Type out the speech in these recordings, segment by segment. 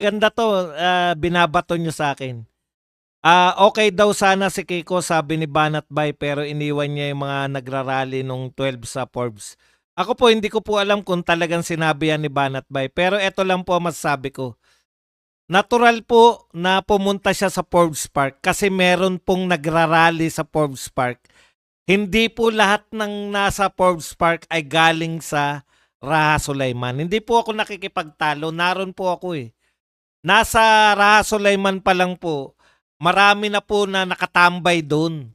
Ganda 'to, binabato niyo sa'kin. Okey daw sana si Kiko sabi ni Banat Bay pero iniwan niya yung mga nagra-rally nung 12 sa Forbes. Ako po hindi ko po alam kung talagang sinabi yan ni Banat Bay pero eto lang po ang masasabi ko. Natural po na pumunta siya sa Forbes Park kasi meron pong nagra-rally sa Forbes Park. Hindi po lahat ng nasa Forbes Park ay galing sa Raha Sulaiman. Hindi po ako nakikipagtalo, naroon po ako eh. Nasa Raha Sulaiman pa lang po, marami na po na nakatambay doon.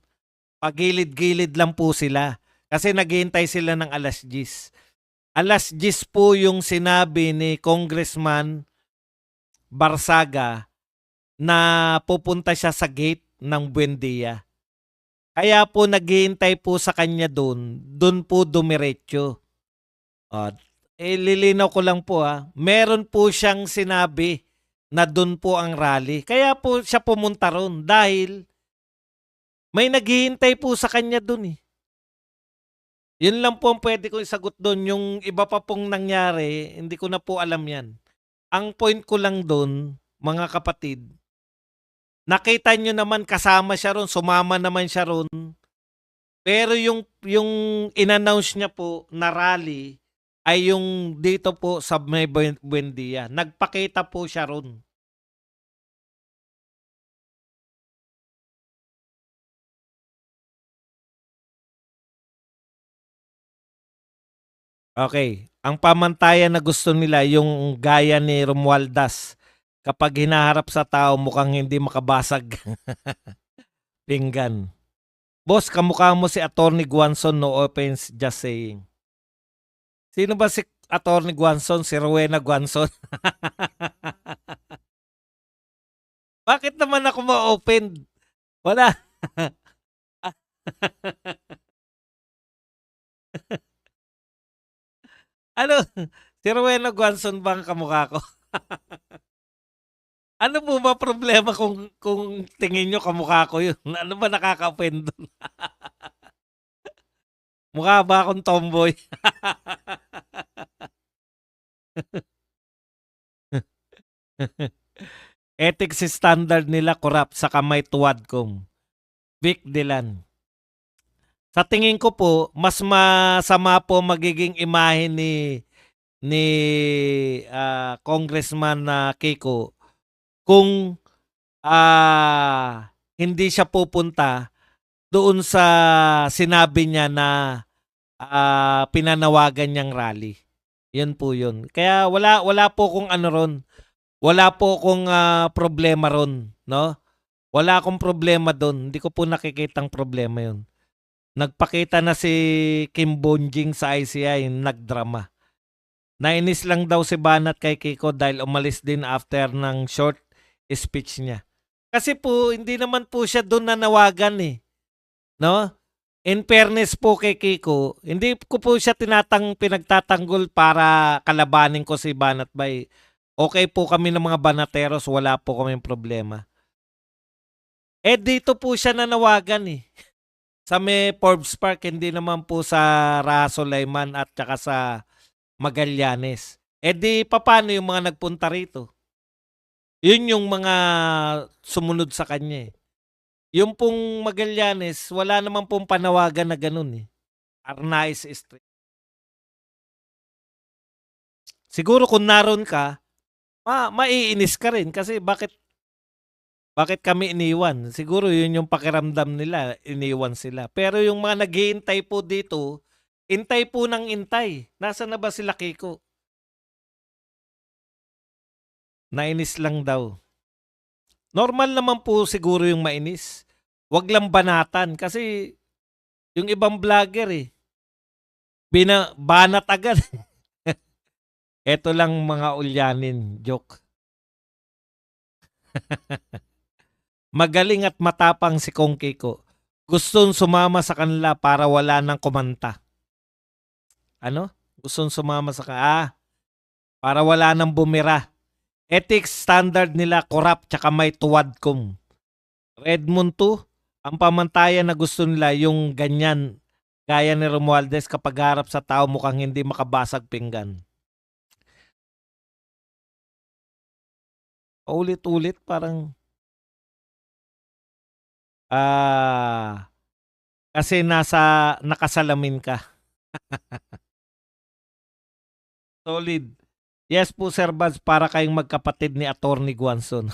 Pagilid-gilid lang po sila. Kasi naghihintay sila ng alas 10. Alas 10 po yung sinabi ni Congressman Barsaga na pupunta siya sa gate ng Buendia. Kaya po naghihintay po sa kanya doon, doon po dumiretso. Lilinaw ko lang po meron po siyang sinabi na doon po ang rally. Kaya po siya pumunta ron dahil may naghihintay po sa kanya doon eh. Yun lang po ang pwede ko isagot doon. Yung iba pa pong nangyari, hindi ko na po alam yan. Ang point ko lang doon, mga kapatid, nakita nyo naman kasama siya ron, sumama naman siya ron. Pero yung in-announce niya po na rally ay yung dito po sa May Buendia. Nagpakita po siya ron. Okay. Ang pamantayan na gusto nila yung gaya ni Romualdez. Kapag hinaharap sa tao mukhang hindi makabasag. Pinggan. Boss, kamukha mo si Attorney Guanzon, no offense, just saying. Sino ba si Attorney Guanzon? Si Rowena Guanzon? Bakit naman ako ma-open? Wala. Ano? Si Rowena Guanzon ba ang kamukha ko? Ano po ba problema kung tingin nyo kamukha ko yun? Ano ba nakaka-offend dun? Mukha ba akong tomboy? Ethics standard nila corrupt sa kamay tuwadkom. Vic Dilan. Sa tingin ko po, mas masama po magiging imahe ni Congressman na Kiko kung hindi siya pupunta doon sa sinabi niya na pinanawagan niyang rally. Yun po yun. Kaya wala po kung ano ron. Wala po kung problema ron, no? Wala akong problema doon. Hindi ko po nakikitang problema yun. Nagpakita na si Kim Bonjing sa ICI, nagdrama. Nainis lang daw si Banat kay Kiko dahil umalis din after ng short speech niya. Kasi po, hindi naman po siya doon nanawagan eh. No? In fairness po kay Kiko, hindi ko po siya pinagtatanggol para kalabanin ko si Banat Bay. Okay po kami ng mga banateros, wala po kaming problema. Dito po siya nanawagan eh. Sa may Forbes Park, hindi naman po sa Raha Sulaiman at saka sa Magallanes. Di paano yung mga nagpunta rito? Yun yung mga sumunod sa kanya eh. Yung pong Magallanes, wala naman pong panawagan na ganun eh. Arnaiz Street. Siguro kung naroon ka, maiinis ka rin kasi bakit kami iniwan? Siguro yun yung pakiramdam nila, iniwan sila. Pero yung mga naghihintay po dito, intay po ng intay. Nasaan na ba sila Kiko? Nainis lang daw. Normal naman po siguro yung mainis. Wag lang banatan kasi yung ibang vlogger eh, banat agad. Eto lang mga ulyanin, joke. Magaling at matapang si Kong Kiko. Gustong sumama sa kanila para wala nang kumanta. Ano? Gustong sumama sa para wala nang bumira. Ethics standard nila corrupt tsaka may tuwadkom. Redmond 2, ang pamantayan na gusto nila yung ganyan gaya ni Romualdez kapag harap sa tao mukhang hindi makabasag pinggan. Paulit-ulit parang ah, kasi nakasalamin ka. Solid. Yes po Sir Buds, para kayong magkapatid ni Attorney Guanzon.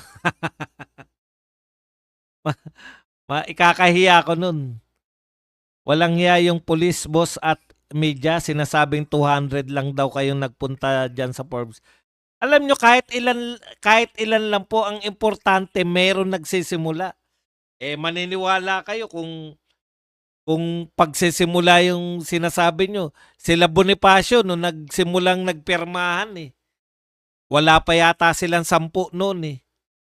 Ikakahiya ko nun. Walang hiya yung police boss at media, sinasabing 200 lang daw kayong nagpunta diyan sa Forbes. Alam nyo, kahit ilan lang po, ang importante meron nagsisimula. Maniniwala kayo kung pagsisimula yung sinasabi nyo. Sila Bonifacio no nagsimulang nagpirmahan eh. Wala pa yata silang 10 noon eh.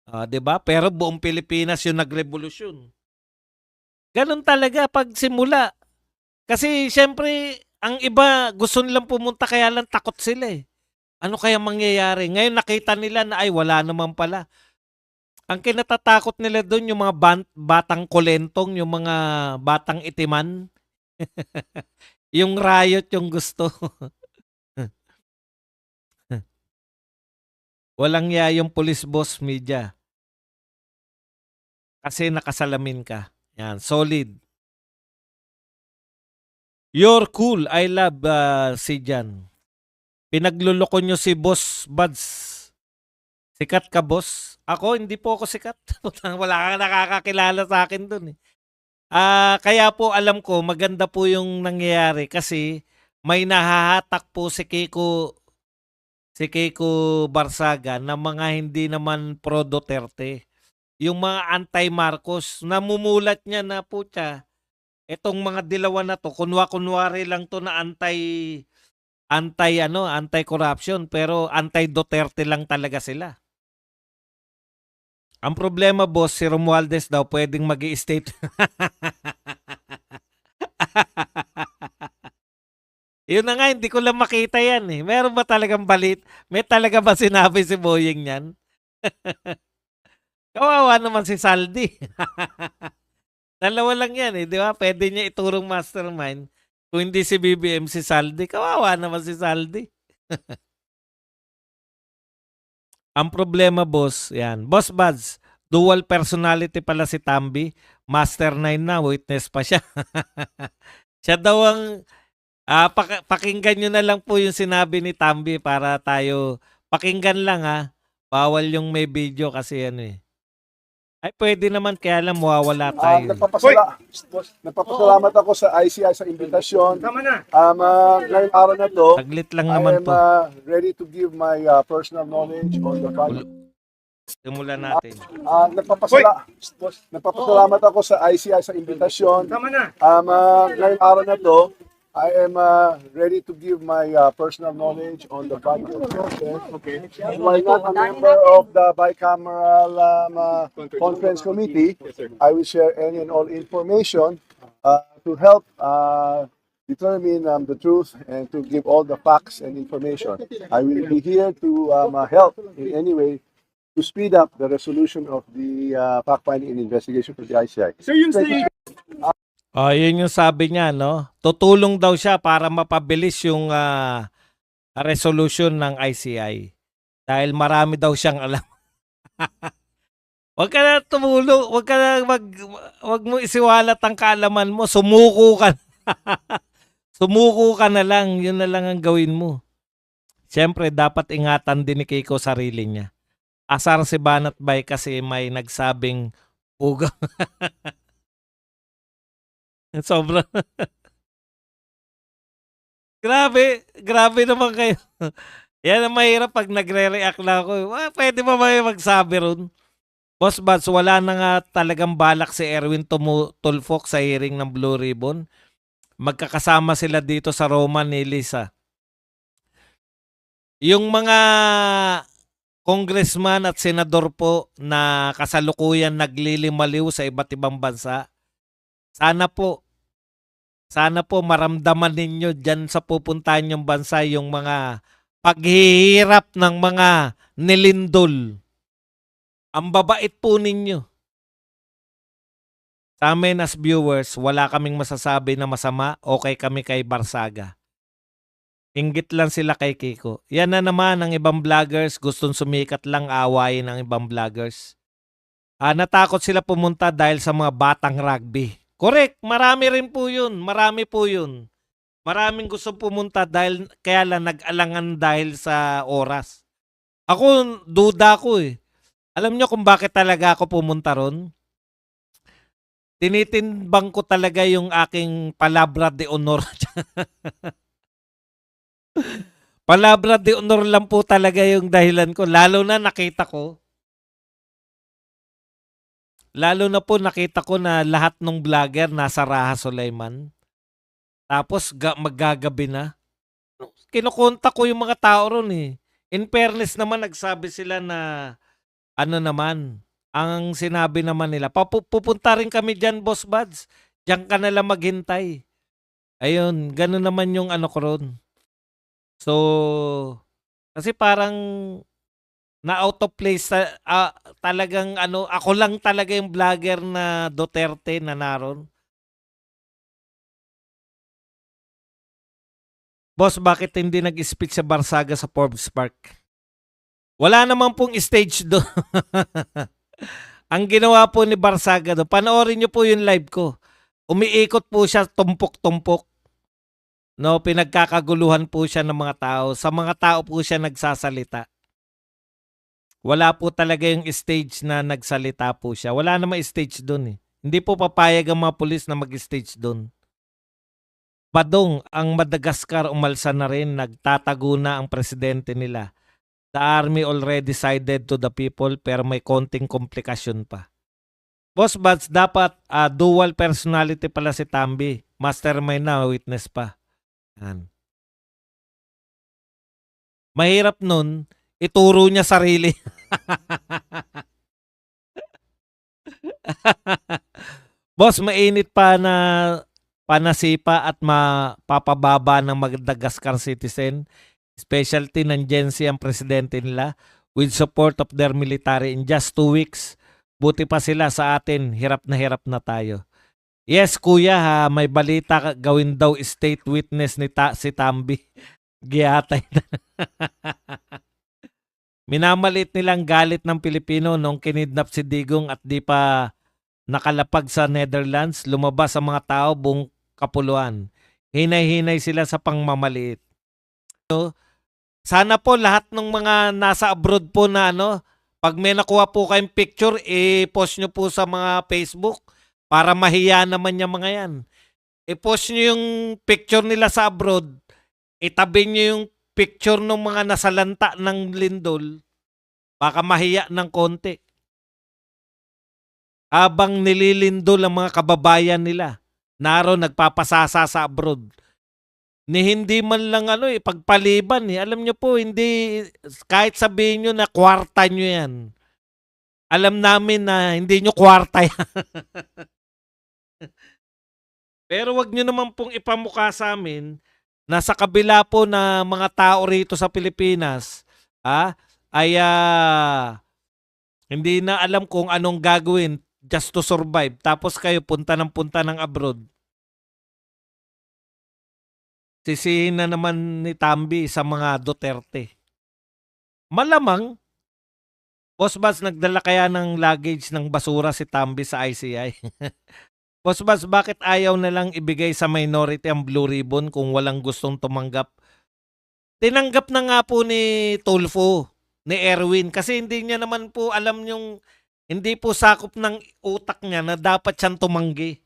'Di ba? Pero buong Pilipinas yung nagrevolusyon. Ganun talaga pag simula. Kasi syempre ang iba gusto nilang pumunta kaya lang takot sila eh. Ano kaya mangyayari? Ngayon nakita nila na ay wala naman pala. Ang kinatatakot nila doon yung mga batang kulentong, yung mga batang itiman. Yung riot yung gusto. Walang ya yung police boss media. Kasi nakasalamin ka. Yan, solid. You're cool. I love si Jan. Pinagluloko nyo si Boss Buds. Sikat ka, boss? Ako, hindi po ako sikat. Wala kang nakakakilala sa akin dun eh. Kaya po alam ko maganda po yung nangyayari kasi may nahahatak po si Kiko Barsaga na mga hindi naman pro Duterte. Yung mga anti-Marcos, namumulat niya na po siya. Etong mga dilawan na to, kunwari lang to na anti-corruption pero anti-Duterte lang talaga sila. Ang problema, boss, si Romualdez daw pwedeng mag-i-state. Yun na nga, hindi ko lang makita yan eh. Meron ba talagang balit? May talaga ba sinabi si Boyeng yan? Kawawa naman si Saldi. Dalawa lang yan eh, di ba? Pwede niya iturong mastermind. Kung hindi si BBM, si Saldi. Kawawa naman si Saldi. Ang problema, boss, yan. Boss Buds, dual personality pala si Tambi. Master 9 na, witness pa siya. Siya daw ang pakinggan nyo na lang po yung sinabi ni Tambi para tayo, pakinggan lang ha. Bawal yung may video kasi ano eh. Ay pwede naman kaya lang mawawala tayo. Nagpapasalamat ako sa ICI sa imbitasyon. Tama na. Ngayong araw na to, Saglit lang I naman am to. ready to give my personal knowledge on the project. Simulan natin. Nagpapasalamat ako sa ICI sa imbitasyon. Tama na. Ngayong araw na to, I am ready to give my personal knowledge on the budget process. Okay. While not a member of the bicameral conference committee, I will share any and all information to help determine the truth and to give all the facts and information. I will be here to help in any way to speed up the resolution of the fact-finding and investigation for the ICI. So yung say, Yun yung sabi niya, no? Tutulong daw siya para mapabilis yung resolution ng ICI. Dahil marami daw siyang alam. Wag ka na tumulong, wag mo isiwalat ang kaalaman mo, sumuko ka. Sumuko ka na lang, yun na lang ang gawin mo. Siyempre, dapat ingatan din ni Kiko sarili niya. Asar si Banat Bay kasi may nagsabing ugang. Sobra. Grabe naman kayo. Yan ang mahirap pag nagre-react lang ako. Pwede ba may magsabi ron? Boss Buds, wala na nga talagang balak si Erwin Tulfok sa hearing ng Blue Ribbon. Magkakasama sila dito sa Roma ni Lisa. Yung mga congressman at senador po na kasalukuyan naglilimaliw sa iba't ibang bansa, sana po maramdaman ninyo dyan sa pupuntahan yung bansa yung mga paghihirap ng mga nilindol. Ang babait po ninyo. Sa amin as viewers, wala kaming masasabi na masama, okay kami kay Barsaga. Inggit lang sila kay Kiko. Yan na naman ang ibang vloggers, gustong sumikat lang, awayin ang ibang vloggers. Natakot sila pumunta dahil sa mga batang rugby. Correct, marami rin po yun. Marami po yun. Maraming gusto pumunta dahil kaya lang nag-alangan dahil sa oras. Ako, duda ko eh. Alam nyo kung bakit talaga ako pumunta ron? Tinitimbang ko talaga yung aking palabra de honor. Palabra de honor lang po talaga yung dahilan ko. Lalo na po nakita ko na lahat ng vlogger nasa Raha Sulaiman. Tapos maggagabi na. Kinukontak ko yung mga tao ron eh. In fairness naman, nagsabi sila na ano naman, ang sinabi naman nila, pupunta rin kami dyan, Boss Buds. Diyan ka nalang maghintay. Ayun, ganun naman yung ano ko ron. So, kasi parang na out of place talagang ano, ako lang talaga yung vlogger na Duterte na naroon. Boss, bakit hindi nag-speech sa Barsaga sa Forbes Park? Wala naman pong stage doon. Ang ginawa po ni Barsaga doon, panoorin niyo po yung live ko. Umiikot po siya tumpok-tumpok. No, pinagkakaguluhan po siya ng mga tao. Sa mga tao po siya nagsasalita. Wala po talaga yung stage na nagsalita po siya. Wala namang stage doon eh. Hindi po papayag ang mga pulis na mag-stage doon. Badong, ang Madagascar umalsa na rin, nagtatago na ang presidente nila. The army already sided to the people pero may konting komplikasyon pa. Boss Buds, dapat dual personality pala si Tambi. Mastermind na, witness pa. Yan. Mahirap nun, ituro niya sarili. Boss, mainit pa na panasipa at mapapababa ng Madagascar citizen. Specialty ng Gensi ang presidente nila with support of their military in just 2 weeks. Buti pa sila sa atin, hirap na tayo. Yes, kuya ha, may balita gawin daw state witness ni si Tambi. Giatay na. Minamalit nilang galit ng Pilipino nung kinidnap si Digong at di pa nakalapag sa Netherlands, lumabas ang mga tao buong kapuluan. Hinay-hinay sila sa pangmamaliit. So, sana po lahat ng mga nasa abroad po na ano, pag may nakuha po kayong picture, i-post nyo po sa mga Facebook para mahiya naman yung mga yan. I-post nyo yung picture nila sa abroad, itabi nyo yung picture ng mga nasalanta ng lindol, baka mahiya ng konti. Habang nililindol ang mga kababayan nila, naroon nagpapasasa sa abroad. Ni hindi man lang ano pagpaliban eh. Alam nyo po, hindi, kahit sabihin nyo na kwarta nyo yan. Alam namin na hindi nyo kwarta yan. Pero wag nyo naman pong ipamukha sa amin na sa kabila po na mga tao rito sa Pilipinas, ay hindi na alam kung anong gagawin just to survive. Tapos kayo punta ng abroad. Sisihin na naman ni Tambi sa mga Duterte. Malamang, Boss Bas, nagdala kaya ng luggage ng basura si Tambi sa ICI? Boss Bas, bakit ayaw na lang ibigay sa minority ang Blue Ribbon kung walang gustong tumanggap? Tinanggap na nga po ni Tulfo, ni Erwin, kasi hindi niya naman po alam yung, hindi po sakop ng utak niya na dapat siyang tumanggi.